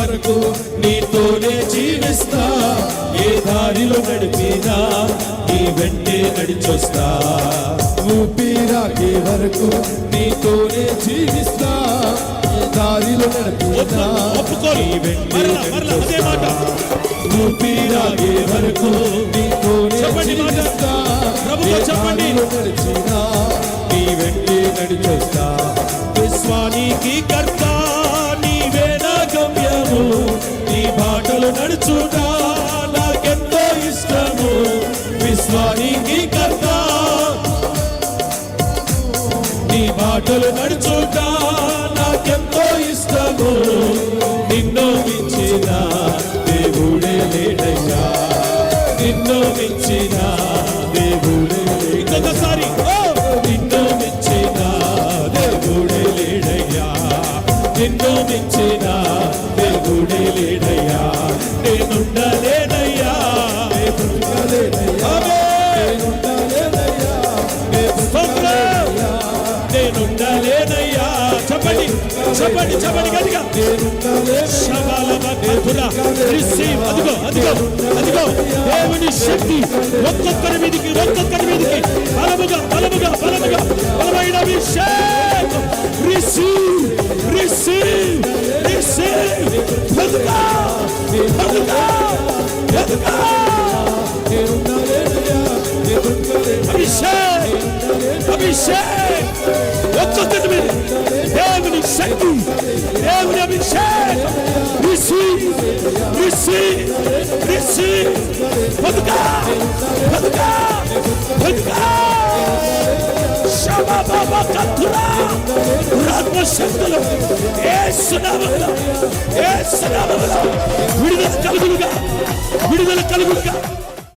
వరకు నీతోనే జీవిస్తా, ఏ దారిలో నడిపినా నీ వెంటే నడిచొస్తా. ఊపిరాగే వరకు నీతోనే జీవిస్తా, ఏ దారిలో నడిపినా నీ వెంటే నడిచొస్తా. ఊపిరాగే వరకు నీతోనే జీవిస్తా, ఏ దారిలో నడిచినా నీ వెంటే నడిచొస్తా. విశ్వానికి కర్త నీవే నా గమ్యము, నీ బాటలు నడుచుట నాకెంతో ఇష్టము. విశ్వానికి కర్త నీ బాటలు నడుచుట నాకెంతో ఇష్టము. నిన్ను మించిన దేవుడే లేడయ్యా, నిన్ను మించిన దేవుడే. ఇంకొకసారి నిన్ను మించిన దేవుడే లేడయ్యా, నిన్ను మించిన దేవుడే లేడయ్యా. నేనుండలేనయ్యా, నేనుండలేనయ్యా, నేనుండలేనయ్యా. చెప్పండి చెప్పండి చెప్పండి గట్టిగా. రిసీవ్. అదిగో అదిగో అదిగో దేవుని శక్తి ఒక్కొక్కరి మీదికి ఒక్కొక్కరి మీదికి బలముగా బలముగా బలముగా బలమైన అభిషేకం. Receive receive receive. ఎదుగా ఎదుగా ఎదుగా అభిషేక్ అభిషేక్ ఒక్కొక్కరి మీద దేవుని శక్తి దేవుని అభిషేకం. Receive receive receive. ఎదుగా ఎదుగా ఎదుగా ఆత్మశక్తులు యేసునామములో యేసునామములో విడుదల కలుగునుగా విడుదల కలుగునుగా.